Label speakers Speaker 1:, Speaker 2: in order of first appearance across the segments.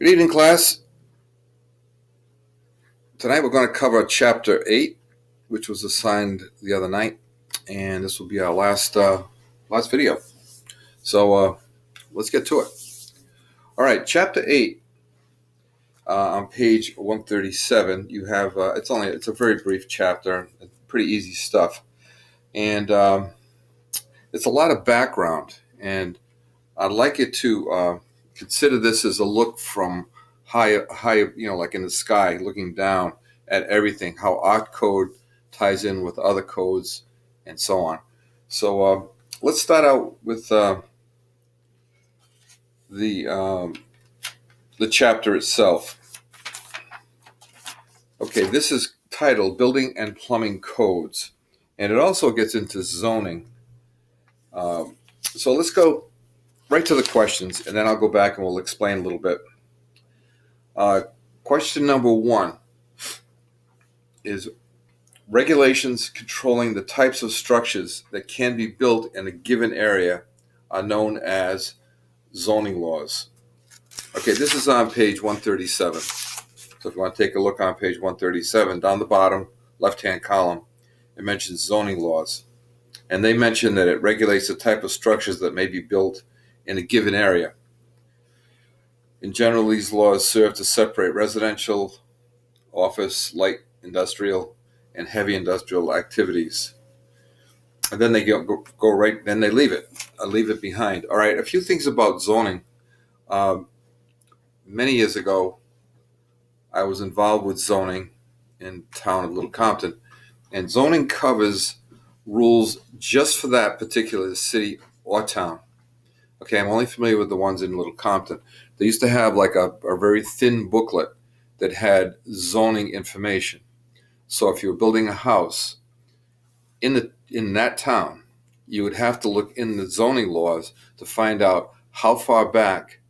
Speaker 1: Good evening, class. Tonight we're going to cover Chapter 8, which was assigned the other night, and this will be our last video. So let's get to it. All right, Chapter 8, on page 137, you have, it's a very brief chapter, pretty easy stuff, and it's a lot of background, and I'd like you to consider this as a look from high, like in the sky, looking down at everything, how our code ties in with other codes, and so on. So let's start out with the chapter itself. Okay, this is titled Building and Plumbing Codes, and it also gets into zoning. So let's go right to the questions, and then I'll go back and we'll explain a little bit. Question number 1 is regulations controlling the types of structures that can be built in a given area are known as zoning laws. Okay, this is on page 137. So if you want to take a look on page 137, down the bottom left-hand column, it mentions zoning laws. And they mention that it regulates the type of structures that may be built in a given area. In general, these laws serve to separate residential, office, light industrial, and heavy industrial activities. And then they go right, then they leave it behind. All right, a few things about zoning. Many years ago, I was involved with zoning in town of Little Compton, and zoning covers rules just for that particular city or town. Okay, I'm only familiar with the ones in Little Compton. They used to have like a very thin booklet that had zoning information. So if you were building a house in that town, you would have to look in the zoning laws to find out how far back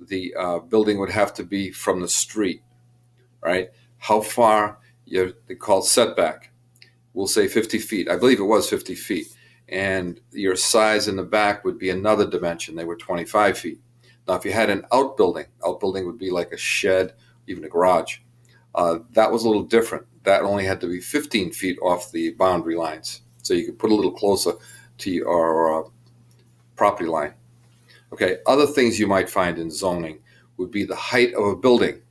Speaker 1: the building would have to be from the street, right? How far they call setback. We'll say 50 feet. I believe it was 50 feet. And your size in the back would be another dimension. They were 25 feet. Now, if you had an outbuilding would be like a shed, even a garage. That was a little different. That only had to be 15 feet off the boundary lines. So you could put a little closer to your property line. Okay, other things you might find in zoning would be the height of a building.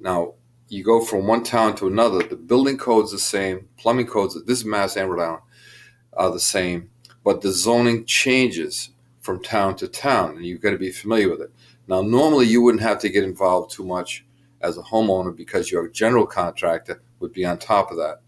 Speaker 1: Now, you go from one town to another, the building code's the same, plumbing codes, this is Mass and Rhode Island, are the same, but the zoning changes from town to town, and you've got to be familiar with it. Now, normally you wouldn't have to get involved too much as a homeowner because your general contractor would be on top of that,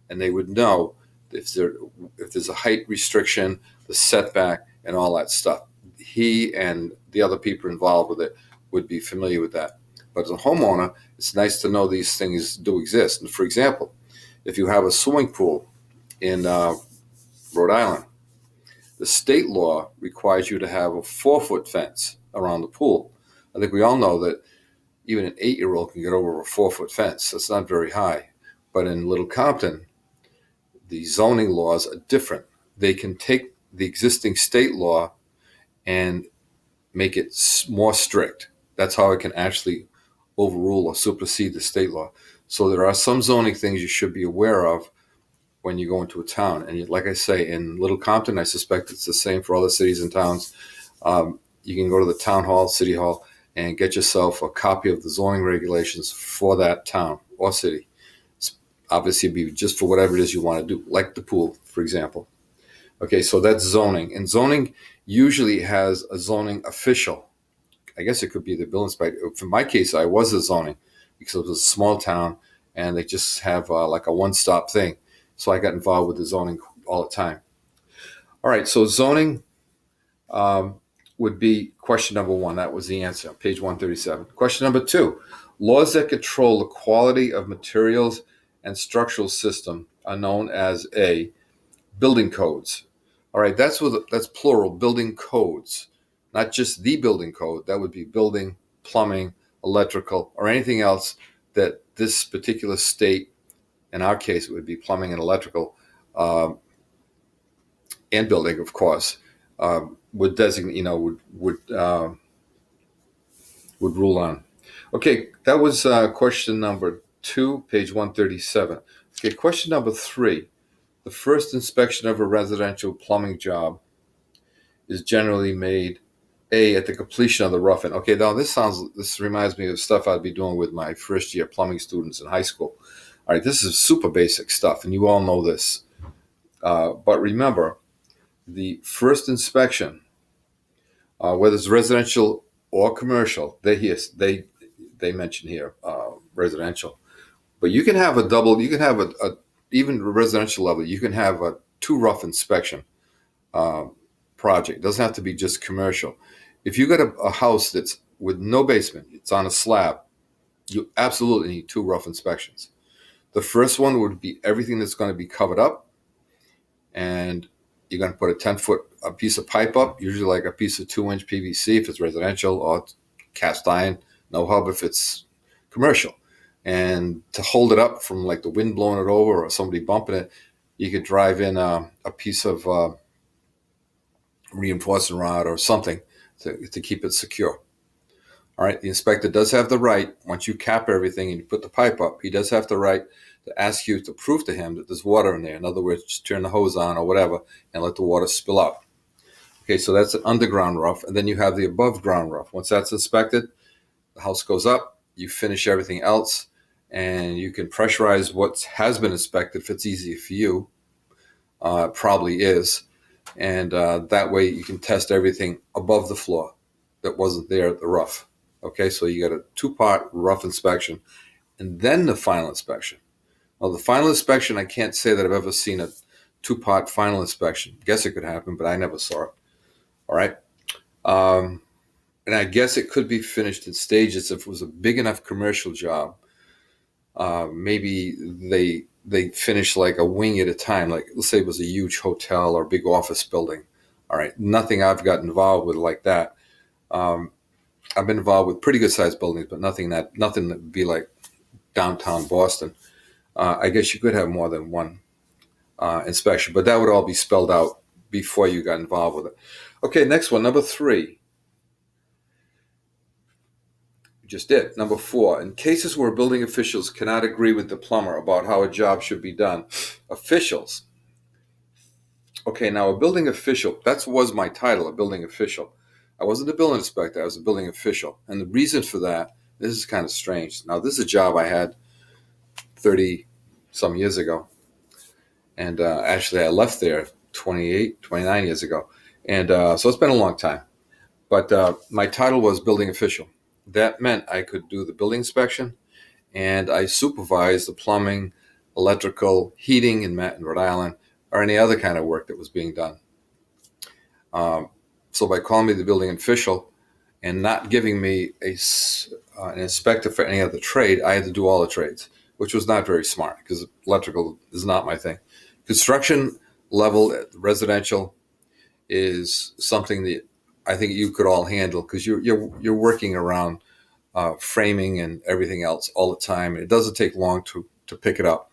Speaker 1: and they would know if there's a height restriction, the setback, and all that stuff. He and the other people involved with it would be familiar with that. But as a homeowner, it's nice to know these things do exist. And for example, if you have a swimming pool in Rhode Island, the state law requires you to have a 4-foot fence around the pool. I think we all know that even an 8-year-old can get over a 4-foot fence. That's not very high. But in Little Compton, the zoning laws are different. They can take the existing state law and make it more strict. That's how it can actually overrule or supersede the state law. So there are some zoning things you should be aware of when you go into a town. And like I say, in Little Compton, I suspect it's the same for other cities and towns. You can go to the town hall, city hall, and get yourself a copy of the zoning regulations for that town or city. It's obviously be just for whatever it is you want to do, like the pool, for example. Okay, so that's zoning. And zoning usually has a zoning official. I guess it could be the building inspector. For my case, I was a zoning because it was a small town and they just have like a one-stop thing. So I got involved with the zoning all the time. All right, so zoning would be question number 1. That was the answer, page 137. Question number 2, laws that control the quality of materials and structural system are known as A, building codes. All right, that's plural, building codes, not just the building code. That would be building, plumbing, electrical, or anything else that this particular state, in our case, it would be plumbing and electrical, and building, of course, would designate, would rule on. Okay, that was question number 2, page 137. Okay, question number 3. The first inspection of a residential plumbing job is generally made at the completion of the roughing. Okay, now this reminds me of stuff I'd be doing with my first year plumbing students in high school. All right, this is super basic stuff, and you all know this. But remember, the first inspection, whether it's residential or commercial, they mention here residential, but you can have a double. You can have a even residential level. You can have a two rough inspection uh, project. It doesn't have to be just commercial. If you got a house that's with no basement, it's on a slab, you absolutely need two rough inspections. The first one would be everything that's going to be covered up, and you're going to put a 10-foot a piece of pipe up, usually like a piece of 2-inch PVC if it's residential, or cast iron, no hub if it's commercial. And to hold it up from like the wind blowing it over or somebody bumping it, you could drive in a piece of reinforcing rod or something to keep it secure. All right, the inspector does have the right, once you cap everything and you put the pipe up, he does have the right to ask you to prove to him that there's water in there. In other words, just turn the hose on or whatever and let the water spill out. Okay, so that's an underground rough. And then you have the above ground rough. Once that's inspected, the house goes up, you finish everything else, and you can pressurize what has been inspected if it's easy for you. It probably is. And that way you can test everything above the floor that wasn't there at the rough. Okay, so you got a two-part rough inspection and then the final inspection. Well, the final inspection, I can't say that I've ever seen a two-part final inspection. Guess it could happen, but I never saw it. All right. And I guess it could be finished in stages if it was a big enough commercial job. Maybe they finish like a wing at a time. Like let's say it was a huge hotel or big office building. All right, nothing I've got involved with like that. I've been involved with pretty good sized buildings, but nothing that would be like downtown Boston. I guess you could have more than one inspection, but that would all be spelled out before you got involved with it. Okay, next one, number 3. Just did. Number 4, in cases where building officials cannot agree with the plumber about how a job should be done, officials. Okay, now a building official, that was my title, a building official. I wasn't a building inspector, I was a building official. And the reason for that, this is kind of strange. Now, this is a job I had 30 some years ago. And actually, I left there 29 years ago. And so it's been a long time. But my title was building official. That meant I could do the building inspection, and I supervised the plumbing, electrical, heating in Rhode Island, or any other kind of work that was being done. So by calling me the building official and not giving me an inspector for any other trade, I had to do all the trades, which was not very smart because electrical is not my thing. Construction level residential is something that I think you could all handle because you're working around framing and everything else all the time. It doesn't take long to pick it up.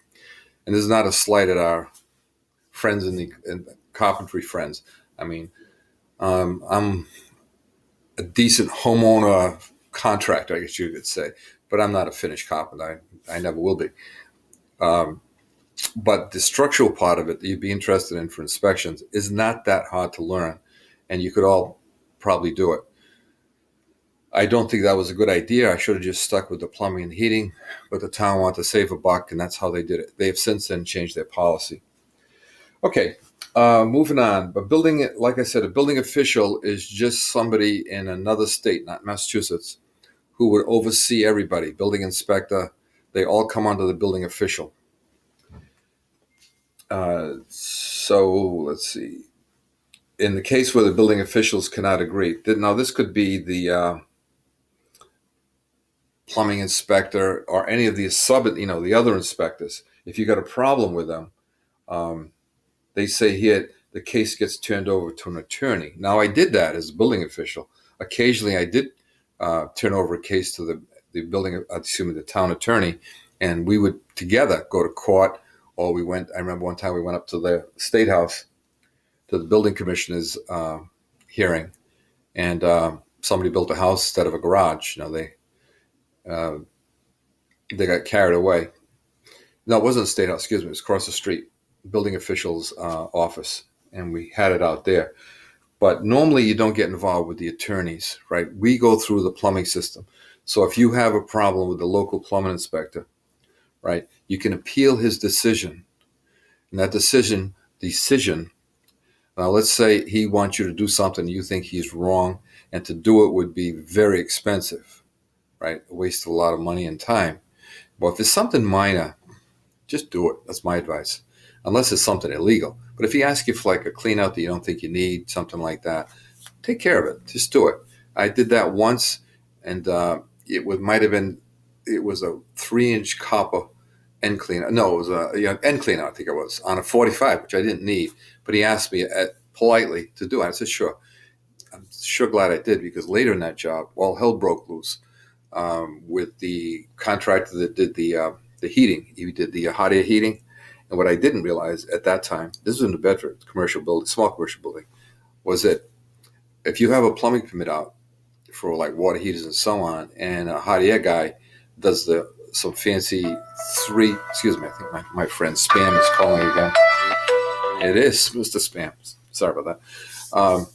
Speaker 1: And this is not a slight at our friends in the carpentry friends. I mean, I'm a decent homeowner contractor, I guess you could say, but I'm not a finished carpenter. I never will be. But the structural part of it that you'd be interested in for inspections is not that hard to learn, and you could all probably do it. I don't think that was a good idea. I should have just stuck with the plumbing and heating, but the town wanted to save a buck, and that's how they did it. They have since then changed their policy. Okay, moving on. But like I said, a building official is just somebody in another state, not Massachusetts, who would oversee everybody. Building inspector, they all come under the building official. So let's see. In the case where the building officials cannot agree, now this could be the plumbing inspector or any of the the other inspectors. If you got a problem with them, they say here the case gets turned over to an attorney. Now I did that as a building official. Occasionally I did turn over a case to the town attorney, and we would together go to court. Or I remember one time we went up to the State House to the building commissioner's hearing, and somebody built a house instead of a garage. Uh, they got carried away. No, it wasn't the State House, excuse me. It was across the street, building officials' office, and we had it out there. But normally you don't get involved with the attorneys, right? We go through the plumbing system. So if you have a problem with the local plumbing inspector, right, you can appeal his decision. And that decision, now let's say he wants you to do something you think he's wrong, and to do it would be very expensive, right? A waste of a lot of money and time. Well, if it's something minor, just do it. That's my advice. Unless it's something illegal. But if he asks you for like a clean out that you don't think you need, something like that, take care of it. Just do it. I did that once, and might have been, it was a 3-inch copper end clean. No, it was a end clean out, I think it was, on a 45, which I didn't need. But he asked me politely to do it. I said, sure. I'm sure glad I did, because later in that job, all hell broke loose with the contractor that did the heating. He did the hot air heating. And what I didn't realize at that time, this was in New Bedford, commercial building, small commercial building, was that if you have a plumbing permit out for like water heaters and so on, and a hot air guy does some fancy excuse me, I think my friend Spam is calling again. It is Mr. Spam. Sorry about that.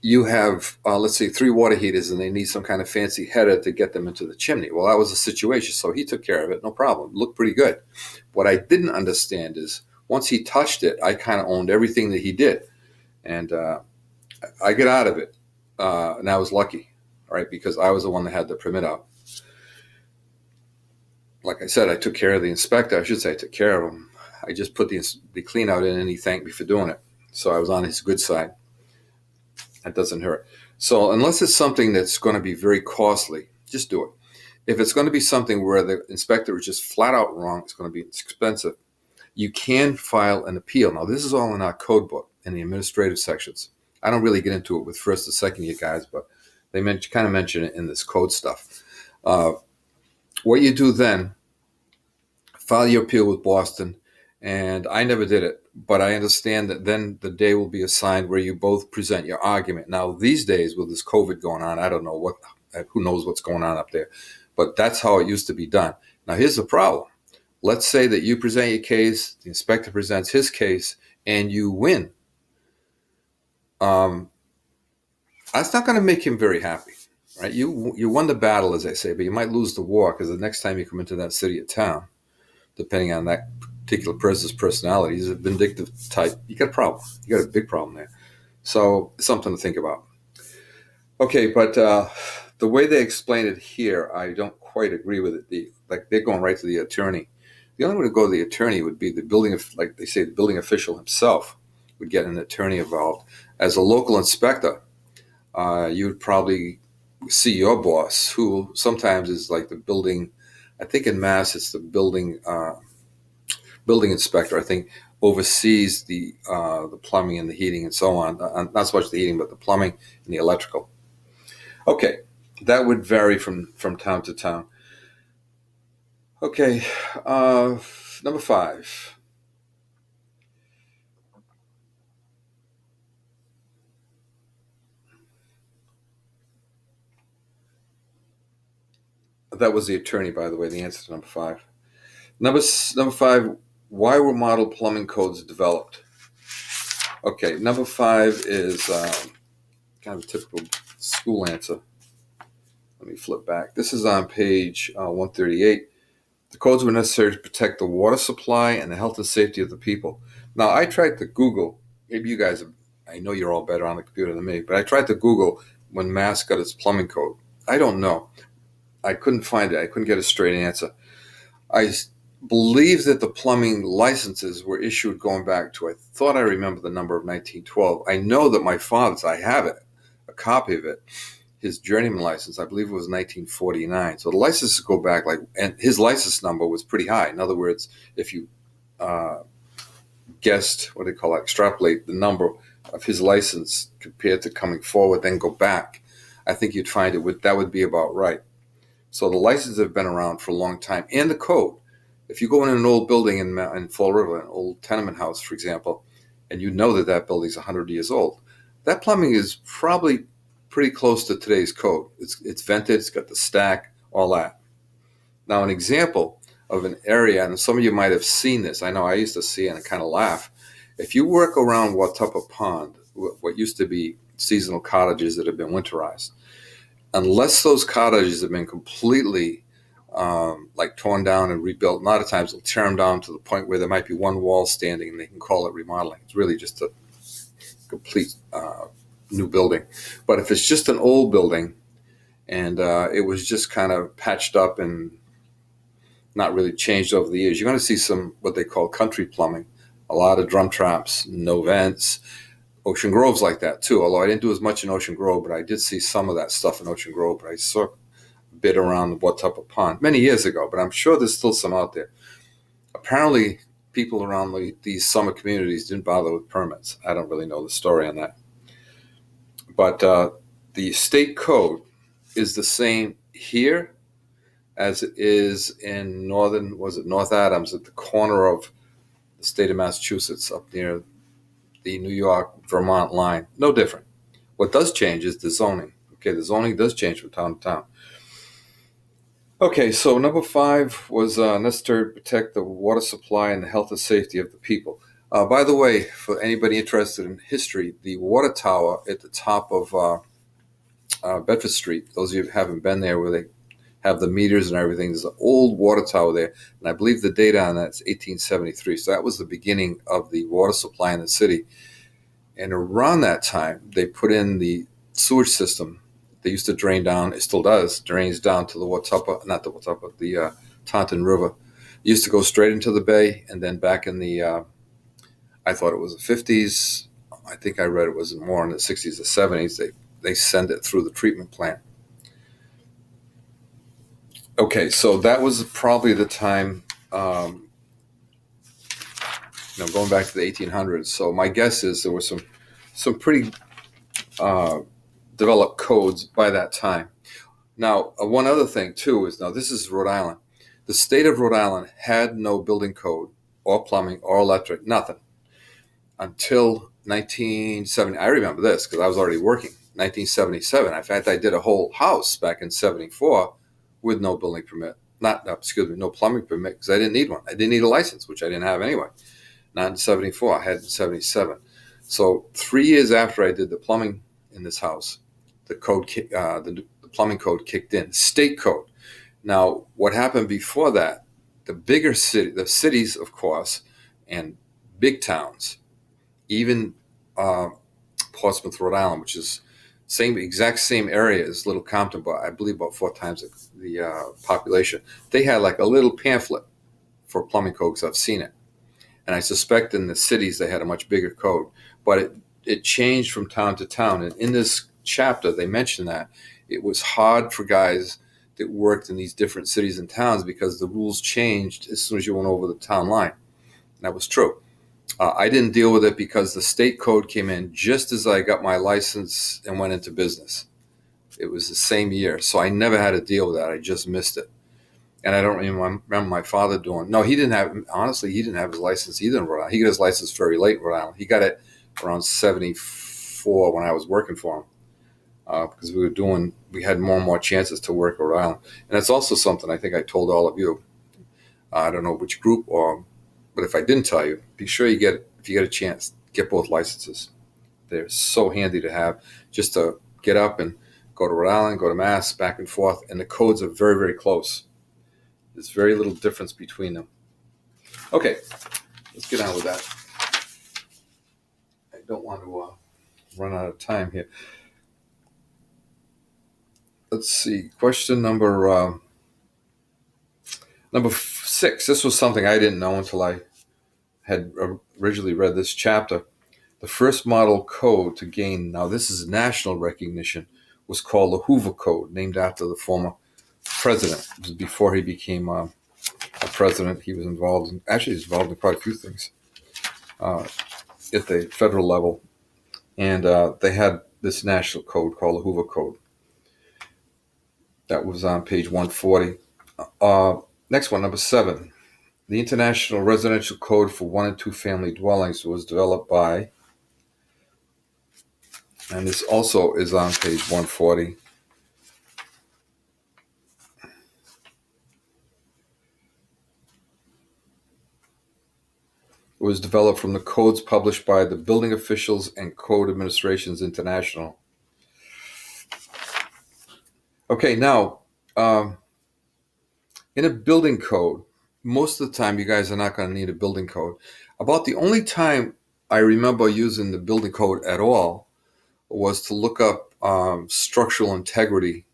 Speaker 1: You have, let's say, 3 water heaters, and they need some kind of fancy header to get them into the chimney. Well, that was the situation, so he took care of it, no problem. It looked pretty good. What I didn't understand is once he touched it, I kind of owned everything that he did. And I get out of it, and I was lucky, right, because I was the one that had the permit out. Like I said, I took care of the inspector. I should say I took care of him. I just put the clean out in, and he thanked me for doing it. So I was on his good side. That doesn't hurt. So unless it's something that's going to be very costly, just do it. If it's going to be something where the inspector is just flat out wrong, it's going to be expensive, you can file an appeal. Now, this is all in our code book in the administrative sections. I don't really get into it with first and second year guys, but they kind of mention it in this code stuff. What you do then, file your appeal with Boston. And I never did it, but I understand that then the day will be assigned where you both present your argument. Now, these days with this COVID going on, I don't know who knows what's going on up there, but that's how it used to be done. Now, here's the problem. Let's say that you present your case, the inspector presents his case, and you win. That's not going to make him very happy, right? You won the battle, as I say, but you might lose the war, because the next time you come into that city or town, depending on that particular person's personality, he's a vindictive type, you got a problem. You got a big problem there. So something to think about. Okay, but the way they explain it here, I don't quite agree with it. Like they're going right to the attorney. The only way to go to the attorney would be like they say, the building official himself would get an attorney involved. As a local inspector, you would probably see your boss, who sometimes is like the building. I think in Mass, it's the building inspector. I think oversees the plumbing and the heating and so on. Not so much the heating, but the plumbing and the electrical. Okay, that would vary from town to town. Okay, number 5. That was the attorney, by the way, the answer to number 5. Number 5, why were model plumbing codes developed? Okay, number 5 is kind of a typical school answer. Let me flip back. This is on page 138. The codes were necessary to protect the water supply and the health and safety of the people. Now, I tried to Google, maybe you guys, I know you're all better on the computer than me, but I tried to Google when Mass got its plumbing code. I don't know. I couldn't find it. I couldn't get a straight answer. I believe that the plumbing licenses were issued going back to, I thought I remember the number of 1912. I know that my father's, I have it, a copy of it, his journeyman license, I believe it was 1949. So the licenses go back and his license number was pretty high. In other words, if you extrapolate the number of his license compared to coming forward, then go back, I think you'd find that would be about right. So the licenses have been around for a long time, and the code. If you go in an old building in Fall River, an old tenement house, for example, and you know that building's 100 years old, that plumbing is probably pretty close to today's code. It's vented, it's got the stack, all that. Now, an example of an area, and some of you might have seen this. I know I used to see it and kind of laugh. If you work around Watuppa Pond, what used to be seasonal cottages that have been winterized, unless those cottages have been completely like torn down and rebuilt, a lot of times they'll tear them down to the point where there might be one wall standing and they can call it remodeling. It's really just a complete new building. But if it's just an old building and it was just kind of patched up and not really changed over the years, you're going to see some what they call country plumbing, a lot of drum traps, no vents. Ocean Grove's like that too, although I didn't do as much in Ocean Grove, but I did see some of that stuff in Ocean Grove. But I saw a bit around the Watuppa Pond many years ago, but I'm sure there's still some out there. Apparently, people around these summer communities didn't bother with permits. I don't really know the story on that. But the state code is the same here as it is in North Adams, at the corner of the state of Massachusetts, up near the New York-Vermont line. No different. What does change is the zoning. Okay, the zoning does change from town to town. Okay, so number 5 was necessary to protect the water supply and the health and safety of the people. By the way, for anybody interested in history, the water tower at the top of Bedford Street, those of you who haven't been there where they have the meters and everything, there's an old water tower there, and I believe the date on that's 1873. So that was the beginning of the water supply in the city. And around that time, they put in the sewage system. They used to drain down, it still does, drains down to the Taunton River. It used to go straight into the bay, and then back in the, I thought it was the 50s, I think I read it was more in the 60s or 70s, they send it through the treatment plant. Okay, so that was probably the time, going back to the 1800s. So my guess is there were some pretty developed codes by that time. Now, one other thing too is, now this is Rhode Island. The state of Rhode Island had no building code or plumbing or electric, nothing, until 1970. I remember this because I was already working. 1977. In fact, I did a whole house back in 74 with no building permit. No plumbing permit, because I didn't need one. I didn't need a license, which I didn't have anyway. Not in 74. I had it in 77. So 3 years after I did the plumbing in this house, the plumbing code kicked in, state code. Now, what happened before that? The cities, of course, and big towns, even Portsmouth, Rhode Island, which is exact same area as Little Compton, but I believe about 4 times the population. They had like a little pamphlet for plumbing code, because I've seen it. And I suspect in the cities they had a much bigger code, but it changed from town to town. And in this chapter, they mentioned that it was hard for guys that worked in these different cities and towns because the rules changed as soon as you went over the town line. And that was true. I didn't deal with it because the state code came in just as I got my license and went into business. It was the same year. So I never had to deal with that. I just missed it. And I don't remember my father doing. No, he didn't have his license either in Rhode Island. He got his license very late in Rhode Island. He got it around 74 when I was working for him. Because we had more and more chances to work in Rhode Island. And that's also something I think I told all of you. I don't know which group, but if I didn't tell you, be sure if you get a chance, get both licenses. They're so handy to have, just to get up and go to Rhode Island, go to Mass, back and forth. And the codes are very, very close. There's very little difference between them. Okay, let's get on with that. I don't want to run out of time here. Let's see. Question number 6. This was something I didn't know until I had originally read this chapter. The first model code to gain, now this is national recognition, was called the Hoover Code, named after the former president. It was before he became a president. He was involved in quite a few things at the federal level. And they had this national code called the Hoover Code. That was on page 140. Next one, number 7. The International Residential Code for 1 and 2 family dwellings was developed by And this also is on page 140. It was developed from the codes published by the Building Officials and Code Administrations International. Okay, now, in a building code, most of the time you guys are not going to need a building code. About the only time I remember using the building code at all was to look up structural integrity.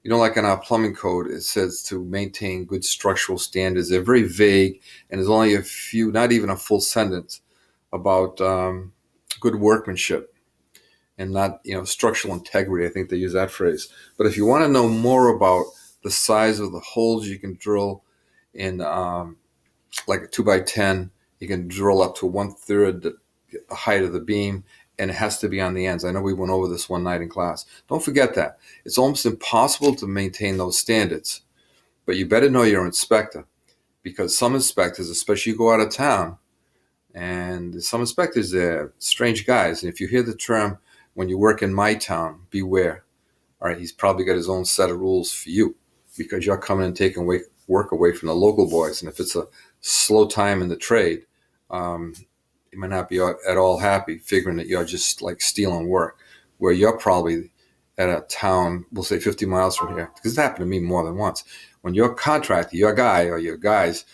Speaker 1: You know, like in our plumbing code, it says to maintain good structural standards. They're very vague, and there's only a few, not even a full sentence, about good workmanship and not, structural integrity. I think they use that phrase. But if you want to know more about the size of the holes you can drill in like a 2x10, you can drill up to 1/3 the height of the beam, and it has to be on the ends. I know we went over this one night in class. Don't forget that. It's almost impossible to maintain those standards, but you better know your inspector, because some inspectors, especially you go out of town, and some inspectors, they're strange guys. And if you hear the term, when you work in my town, beware. All right, he's probably got his own set of rules for you, because you're coming and taking work away from the local boys. And if it's a slow time in the trade, you might not be at all happy figuring that you're just like stealing work, where you're probably at a town, we'll say 50 miles from here, because it happened to me more than once. When your contractor, your guy or your guys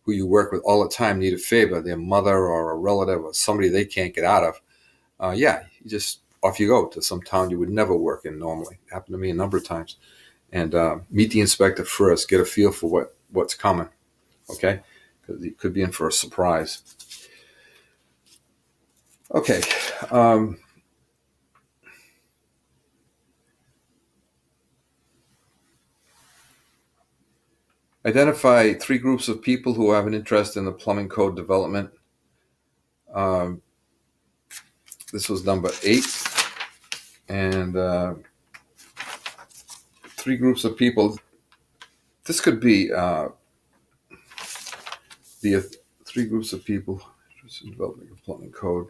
Speaker 1: who you work with all the time need a favor, their mother or a relative or somebody they can't get out of, you just off you go to some town you would never work in normally. It happened to me a number of times. And meet the inspector first, get a feel for what's coming, okay? Because he could be in for a surprise. Okay. Identify 3 groups of people who have an interest in the plumbing code development. This was number 8. And 3 groups of people. This could be the 3 groups of people interested in developing a plumbing code.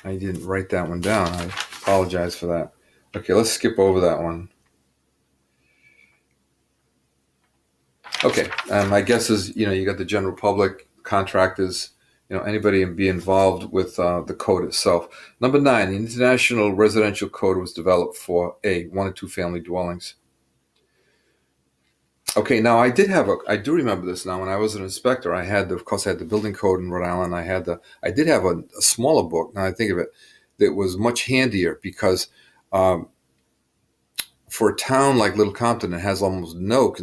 Speaker 1: I didn't write that one down. I apologize for that. Okay, let's skip over that one. Okay, my guess is, you got the general public, contractors, anybody be involved with the code itself. Number 9, the International Residential Code was developed for 1 and 2 family dwellings. Okay, now I do remember this now. When I was an inspector, I had the building code in Rhode Island. I did have a smaller book. Now I think of it, that was much handier, because for a town like Little Compton, it has almost no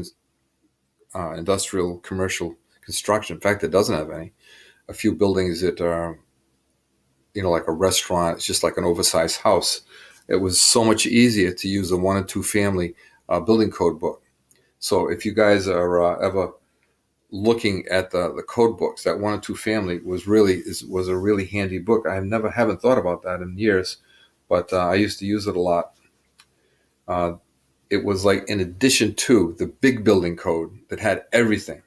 Speaker 1: industrial commercial construction. In fact, it doesn't have any. A few buildings that are, like a restaurant. It's just like an oversized house. It was so much easier to use a 1 and 2 family building code book. So if you guys are ever looking at the code books, that 1 and 2 family was a really handy book. Haven't thought about that in years, but I used to use it a lot. It was like in addition to the big building code that had everything,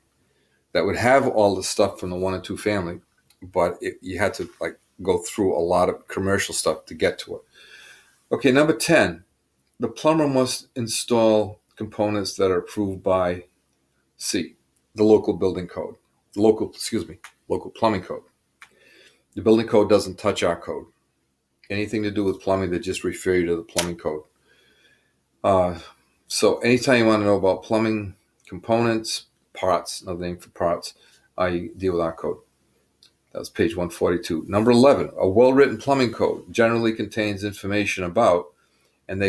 Speaker 1: that would have all the stuff from the 1 and 2 family, but you had to like go through a lot of commercial stuff to get to it. Okay, number 10, the plumber must install components that are approved by C, the local building code, local plumbing code. The building code doesn't touch our code. Anything to do with plumbing, they just refer you to the plumbing code. So anytime you want to know about plumbing components, parts, another name for parts, you deal with our code. That's page 142. Number 11, a well-written plumbing code generally contains information about, and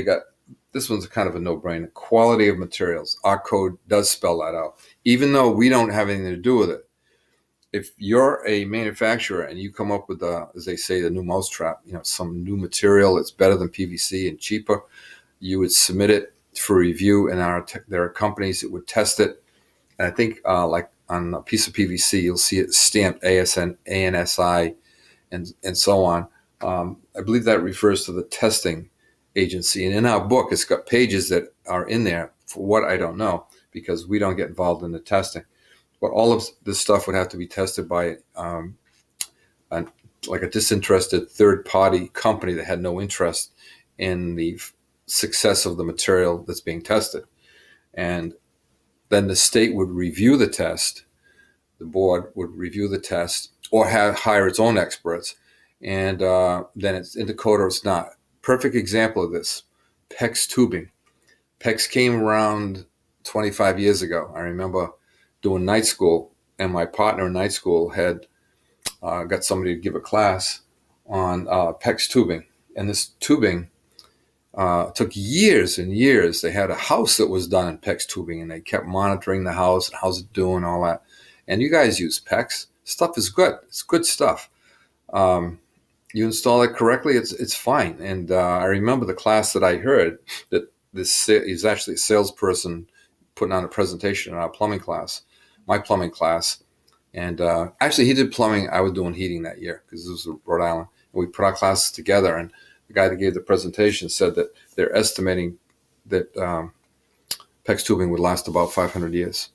Speaker 1: this one's kind of a no-brainer, quality of materials. Our code does spell that out, even though we don't have anything to do with it. If you're a manufacturer and you come up with, as they say, the new mousetrap, some new material that's better than PVC and cheaper, you would submit it for review, and there are companies that would test it. And I think like on a piece of PVC, you'll see it stamped ASN, ANSI, and so on. I believe that refers to the testing agency. And in our book, it's got pages that are in there for what I don't know, because we don't get involved in the testing. But all of this stuff would have to be tested by like a disinterested third-party company that had no interest in the success of the material that's being tested. And then the state would review the test, the board would review the test, or hire its own experts, and then it's in the code or it's not. Perfect example of this, PEX tubing. PEX came around 25 years ago. I remember doing night school, and my partner in night school had got somebody to give a class on PEX tubing. And this tubing took years and years. They had a house that was done in PEX tubing, and they kept monitoring the house and how's it doing, all that. And you guys use PEX. Stuff is good. It's good stuff. You install it correctly, it's fine. And I remember the class that I heard that this is actually a salesperson putting on a presentation in our plumbing class, my plumbing class. And actually, he did plumbing. I was doing heating that year because this was Rhode Island. And we put our classes together, and the guy that gave the presentation said that they're estimating that PEX tubing would last about 500 years.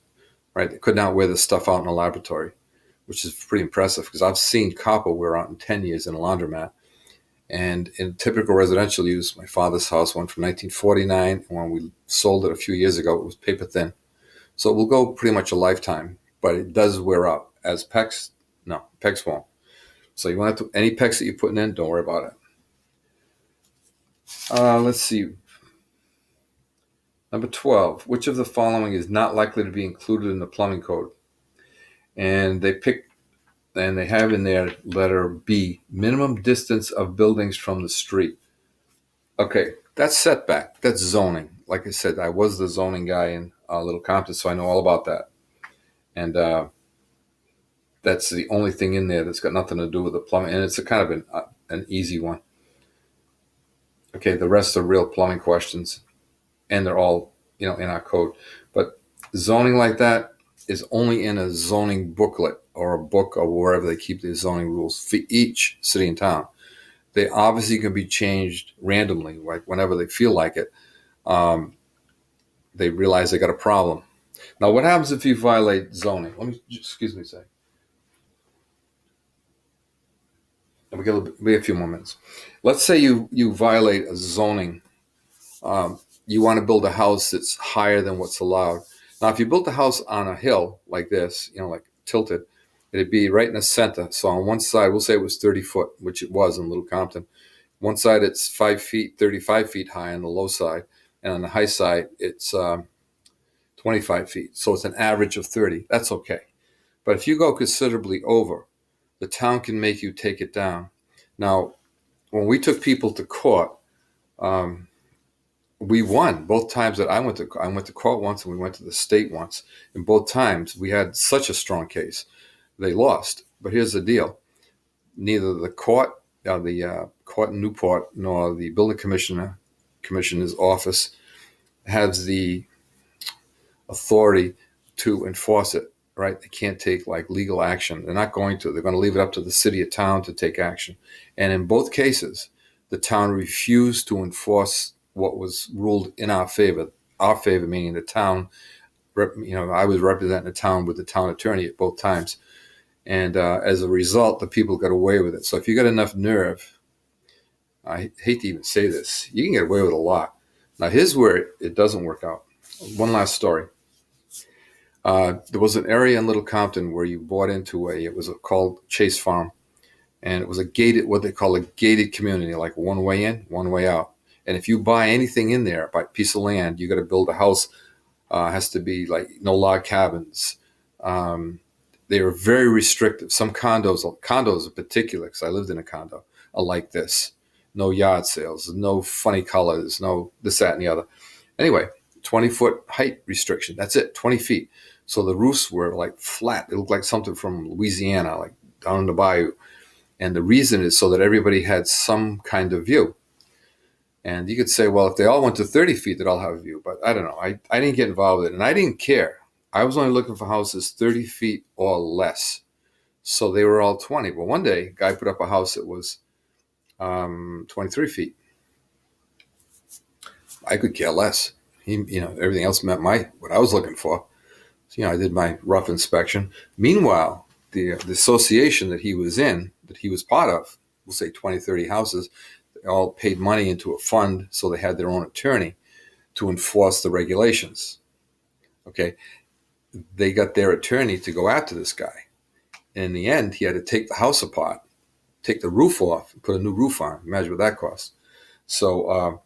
Speaker 1: Right? They could not wear this stuff out in a laboratory, which is pretty impressive because I've seen copper wear out in 10 years in a laundromat. And in typical residential use, my father's house went from 1949, and when we sold it a few years ago, it was paper thin. So it will go pretty much a lifetime, but it does wear out. As PEX, no, PEX won't. So you want to any PEX that you're putting in, don't worry about it. Let's see. Number 12, which of the following is not likely to be included in the plumbing code? And they have in there letter B, minimum distance of buildings from the street. Okay, that's setback. That's zoning. Like I said, I was the zoning guy in Little Compton, so I know all about that. And that's the only thing in there that's got nothing to do with the plumbing. And it's a kind of an easy one. Okay, the rest are real plumbing questions. And they're all, in our code. But zoning like that is only in a zoning booklet or a book or wherever they keep their zoning rules for each city and town. They obviously can be changed randomly, like whenever they feel like it. They realize they got a problem. Now, what happens if you violate zoning? Excuse me a second. We got a few more minutes. Let's say you violate a zoning. You want to build a house that's higher than what's allowed. Now, if you built a house on a hill like this, like tilted, it'd be right in the center. So on one side, we'll say it was 30 foot, which it was in Little Compton. One side, it's 5 feet, 35 feet high on the low side. And on the high side, it's 25 feet. So it's an average of 30. That's okay. But if you go considerably over, the town can make you take it down. Now, when we took people to court, we won both times that I went to court once and we went to the state once. And both times we had such a strong case. They lost. But here's the deal. Neither the court in Newport nor the building commissioner's office has the authority to enforce it, right? They can't take legal action. They're not going to. They're going to leave it up to the city or town to take action. And in both cases, the town refused to enforce what was ruled in our favor meaning the town. I was representing the town with the town attorney at both times. And as a result, the people got away with it. So if you got enough nerve, I hate to even say this, you can get away with a lot. Now, here's where it doesn't work out. One last story. There was an area in Little Compton where you bought into it was called Chase Farm. And it was what they call a gated community, like one way in, one way out. And if you buy anything in there, by piece of land, you got to build a house. Has to be no log cabins. They are very restrictive. Some condos in particular, because I lived in a condo, are like this. No yard sales, no funny colors, no this, that, and the other. Anyway, 20-foot height restriction. That's it, 20 feet. So the roofs were flat. It looked like something from Louisiana, like down in the bayou. And the reason is so that everybody had some kind of view. And you could say, well, if they all went to 30 feet, they'd all have a view. But I don't know. I didn't get involved with it. And I didn't care. I was only looking for houses 30 feet or less. So they were all 20. But one day, a guy put up a house that was 23 feet. I could care less. Everything else met what I was looking for. So, I did my rough inspection. Meanwhile, the association that he was in, that he was part of, we'll say 20, 30 houses, they all paid money into a fund, so they had their own attorney to enforce the regulations. Okay, they got their attorney to go after this guy. And in the end, he had to take the house apart, take the roof off, and put a new roof on. Imagine what that costs. So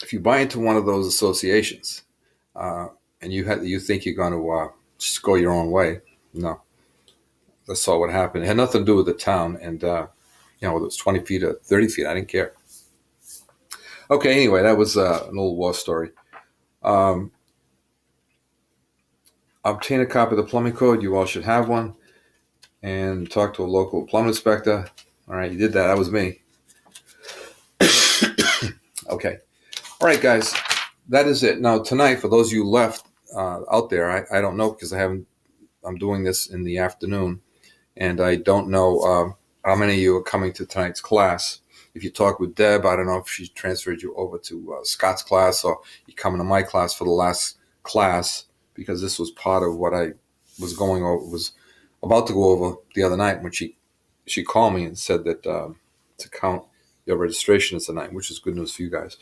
Speaker 1: if you buy into one of those associations and you think you're going to just go your own way, no. That's all what happened. It had nothing to do with the town. And, whether it was 20 feet or 30 feet, I didn't care. Okay, anyway, that was an old war story. Obtain a copy of the plumbing code. You all should have one. And talk to a local plumbing inspector. All right, you did that. That was me. Okay. All right, guys. That is it. Now, tonight, for those of you left out there, I don't know because I'm doing this in the afternoon. And I don't know how many of you are coming to tonight's class. If you talk with Deb, I don't know if she transferred you over to Scott's class or you coming to my class for the last class, because this was part of what I was about to go over the other night when she called me and said that to count your registration as tonight, which is good news for you guys.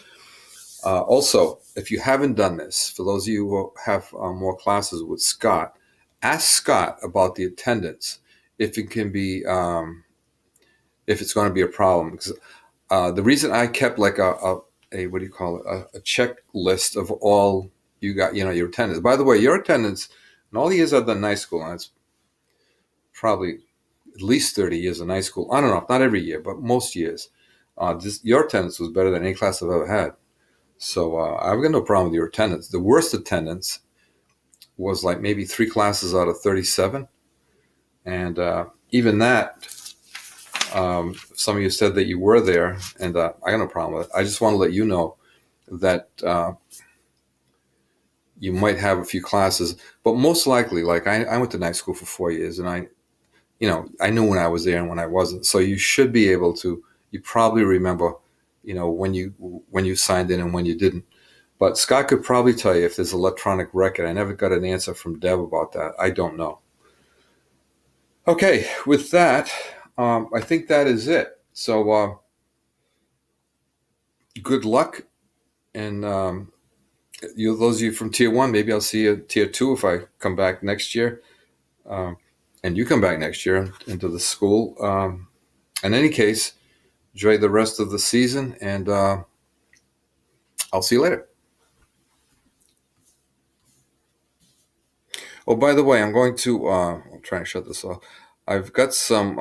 Speaker 1: Also, if you haven't done this, for those of you who have more classes with Scott, ask Scott about the attendance, if it can be, if it's going to be a problem. Because the reason I kept like a what do you call it, a checklist of all you got, your attendance. By the way, your attendance in all the years I've done night school, and it's probably at least 30 years of night school. I don't know, not every year, but most years. Your attendance was better than any class I've ever had. So I've got no problem with your attendance. The worst attendance was like maybe 3 classes out of 37. And even that, some of you said that you were there, and I got no problem with it. I just want to let you know that you might have a few classes, but most likely, like I went to night school for 4 years, and I knew when I was there and when I wasn't. So you should be able to. You probably remember, when you signed in and when you didn't. But Scott could probably tell you if there's electronic record. I never got an answer from Deb about that. I don't know. Okay, with that, I think that is it. So good luck, and those of you from Tier 1, maybe I'll see you at Tier 2 if I come back next year, and you come back next year into the school. In any case, enjoy the rest of the season, and I'll see you later. Oh, by the way, I'm going to I'll try and shut this off. I've got some